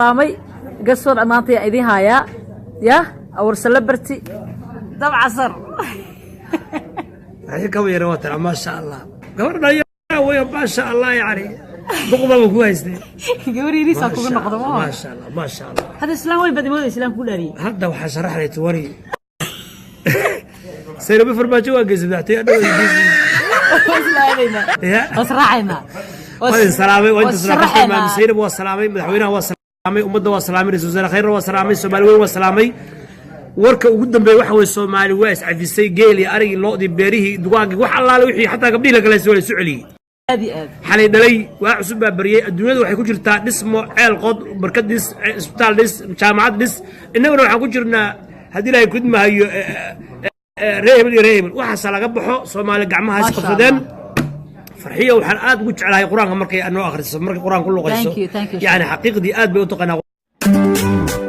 سلامي قصور أمانتي أيدي هايا يا أور سلبرتي دم عصر هي كويرة وترى ما شاء الله قبرنا يا ويا ما شاء الله يعني بقبل كويس قوري لي ساكو النقطة ما شاء الله ما شاء الله هذا الإسلام وين بدي ما الإسلام كله لي هذا وحشرح لي توري سيرو بفرماجو واجز بتاعتي أنا وسراعنا وين سلامي وين سلامي ما مسير والسلامي مدحوينها والسلامي ومدة والسلامي رئيس وزراء خير والسلامي سومالي والسلامي warka ugu dambeeyay waxa way Soomaali waas cafisay geeli arigi loodi beerihi dugaag wax allaale wixii xataa gabdhihi la kala soo celiyay xalay dhalay waa cusub baa bariyay adduunyadu waxay ku jirtaa dhismo ceel qod barkadis isbitaal dhis jaamacad dhis inaguna waxaan ku jirnaa hadii ilaahay kudmahayo reebel waxa laga baxo Soomaali gacmaha is qabsadeen farxiyo waxaan aad ugu jeclahay quraanka markay anoo akhriso markay quraan ku luqayso yani xaqiiqdii aad bay u taqaanaa